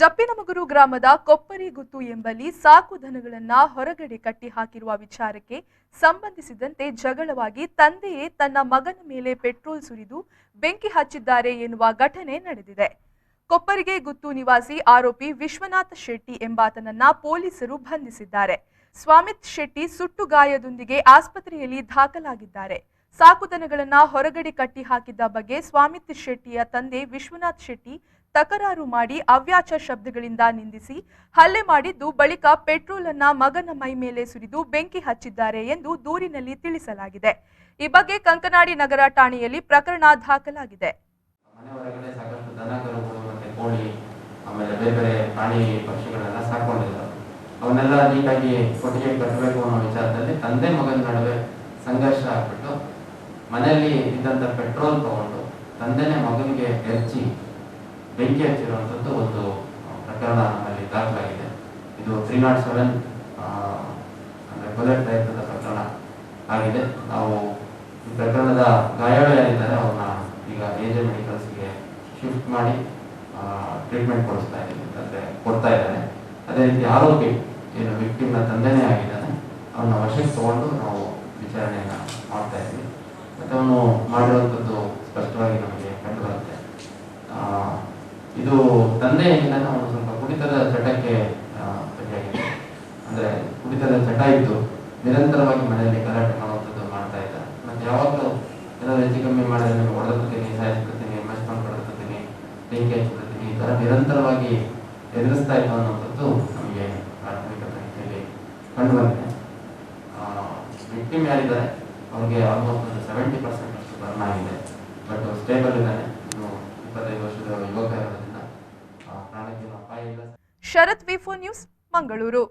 ಜಪ್ಪಿನಮಗೂರು ಗ್ರಾಮದ ಕೊಪ್ಪರಿಗುತ್ತು ಎಂಬಲ್ಲಿ ಸಾಕು ದನಗಳನ್ನ ಹೊರಗಡೆ ಕಟ್ಟಿ ಹಾಕಿರುವ ವಿಚಾರಕ್ಕೆ ಸಂಬಂಧಿಸಿದಂತೆ ಜಗಳವಾಗಿ ತಂದೆಯೇ ತನ್ನ ಮಗನ ಮೇಲೆ ಪೆಟ್ರೋಲ್ ಸುರಿದು ಬೆಂಕಿ ಹಚ್ಚಿದ್ದಾರೆ ಎನ್ನುವ ಘಟನೆ ನಡೆದಿದೆ. ಕೊಪ್ಪರಿಗೆ ಗುತ್ತು ನಿವಾಸಿ ಆರೋಪಿ ವಿಶ್ವನಾಥ್ ಶೆಟ್ಟಿ ಎಂಬಾತನನ್ನ ಪೊಲೀಸರು ಬಂಧಿಸಿದ್ದಾರೆ. ಸ್ವಾಮಿತ್ ಶೆಟ್ಟಿ ಸುಟ್ಟು ಗಾಯದೊಂದಿಗೆ ಆಸ್ಪತ್ರೆಯಲ್ಲಿ ದಾಖಲಾಗಿದ್ದಾರೆ. ಸಾಕು ದನಗಳನ್ನ ಹೊರಗಡೆ ಕಟ್ಟಿ ಹಾಕಿದ್ದ ಬಗ್ಗೆ ಸ್ವಾಮಿತ್ ಶೆಟ್ಟಿಯ ತಂದೆ ವಿಶ್ವನಾಥ್ ಶೆಟ್ಟಿ ತಕರಾರು ಮಾಡಿ ಅವ್ಯಾಚ ಶಬ್ದಗಳಿಂದ ನಿಂದಿಸಿ ಹಲ್ಲೆ ಮಾಡಿದ್ದು, ಬಳಿಕ ಪೆಟ್ರೋಲ್ ಅನ್ನ ಮಗನ ಮೈ ಮೇಲೆ ಸುರಿದು ಬೆಂಕಿ ಹಚ್ಚಿದ್ದಾರೆ ಎಂದು ದೂರಿನಲ್ಲಿ ತಿಳಿಸಲಾಗಿದೆ. ಈ ಬಗ್ಗೆ ಕಂಕನಾಡಿ ನಗರ ಠಾಣೆಯಲ್ಲಿ ಪ್ರಕರಣ ದಾಖಲಾಗಿದೆ. ಮನೆ ಹೊರಗಡೆ ಸಾಕಷ್ಟು ದನ ಕರುಗಳು ಮತ್ತೆ ಕೋಳಿ ಆಮೇಲೆ ಬೇರೆ ಬೇರೆ ಪ್ರಾಣಿ ಪಕ್ಷಿಗಳೆಲ್ಲ ಸಾಕೊಂಡಿದ್ದಾರೆ. ಅವನ್ನೆಲ್ಲ ನೀಟಾಗಿ ಕೊಟ್ಟಿಗೆ ಕಟ್ಟಬೇಕು ಅನ್ನೋ ವಿಚಾರದಲ್ಲಿ ತಂದೆ ಮಗನ ನಡುವೆ ಸಂಘರ್ಷ ಆಗ್ಬಿಟ್ಟು ಮನೆಯಲ್ಲಿ ಇದ್ದಂಥ ಪೆಟ್ರೋಲ್ ತಗೊಂಡು ತಂದೆನೇ ಮಗನಿಗೆ ಎರಚಿ ಬೆಂಕಿ ಹಚ್ಚಿರುವಂಥದ್ದು ಒಂದು ಪ್ರಕರಣ ನಮ್ಮಲ್ಲಿ ದಾಖಲಾಗಿದೆ. ಇದು 307 ಅಂದರೆ ಕೊಲೆ ಪ್ರಯತ್ನದ ಪ್ರಕರಣ ಆಗಿದೆ. ನಾವು ಈ ಪ್ರಕರಣದ ಗಾಯಾಳು ಯಾರಿದ್ದಾರೆ ಅವ್ರನ್ನ ಈಗ ಎಜೆ ಮೆಡಿಕಲ್ಸ್ಗೆ ಶಿಫ್ಟ್ ಮಾಡಿ ಟ್ರೀಟ್ಮೆಂಟ್ ಕೊಡಿಸ್ತಾ ಇದ್ದೀವಿ ಅಂದರೆ ಕೊಡ್ತಾ ಇದ್ದಾನೆ. ಅದೇ ರೀತಿ ಆರೋಪಿ ಏನು ವಿಕ್ಟಿಮ್ನ ತಂದೆನೇ ಆಗಿದ್ದಾನೆ, ಅವನ್ನ ವಶಕ್ಕೆ ತಗೊಂಡು ನಾವು ವಿಚಾರಣೆಯನ್ನು ಮಾಡ್ತಾ ಇದ್ದೀವಿ. ಮತ್ತು ಅವನು ಮಾಡಿರುವಂಥದ್ದು ಸ್ಪಷ್ಟವಾಗಿ ನಮಗೆ ಕಂಡು ಬರುತ್ತೆ. ಇದು ತಂದೆ ಏನಿಲ್ಲ, ಅವನು ಸ್ವಲ್ಪ ಕುಡಿತದ ಚಟಕ್ಕೆ ಬಗೆಯಾಗಿದೆ. ಅಂದರೆ ಕುಡಿತದ ಚಟ ಇದ್ದು ನಿರಂತರವಾಗಿ ಮನೆಯಲ್ಲಿ ಗಲಾಟೆ ಮಾಡುವಂಥದ್ದು ಮಾಡ್ತಾ ಇದ್ದ. ಮತ್ತು ಯಾವಾಗಲೂ ಏನಾದ್ರು ಹೆಚ್ಚು ಕಮ್ಮಿ ಮಾಡಿದ್ರೆ ನಿಮಗೆ ಹೊಡೆದುಕೊತೀನಿ, ಸಾಯಿಸ್ಕೊತೀನಿ, ಮಸ್ಕೊಂಡು ಹೊಡೆದುಕೊತೀನಿ, ಬೆಂಕಿ ಹಚ್ಚಿಬಿಡ್ತೀನಿ, ಈ ಥರ ನಿರಂತರವಾಗಿ ಎದುರಿಸ್ತಾ ಇತ್ತು ಅನ್ನೋಂಥದ್ದು ನಮಗೆ ಪ್ರಾಥಮಿಕ ತನಿಖೆಯಲ್ಲಿ ಕಂಡು ಬಂದಿದೆ. ವಿಕ್ಟಿಮ್ ಯಾರಿದ್ದಾರೆ ಅವ್ರಿಗೆ ಆಲ್ಮೋಸ್ಟ್ ಒಂದು 70% ಅಷ್ಟು ಬರ್ನ್ ಆಗಿದೆ. ಬಟ್ ಸ್ಟೇಬಲ್ ಇದ್ದಾನೆ. ಇನ್ನು 25 ವರ್ಷದ ಯುವಕ ಇರೋದ್ರಿಂದ ಪ್ರಾಣಕ್ಕೆ ಅಪಾಯ ಇಲ್ಲ. ಶರತ್ V4 ನ್ಯೂಸ್, ಮಂಗಳೂರು.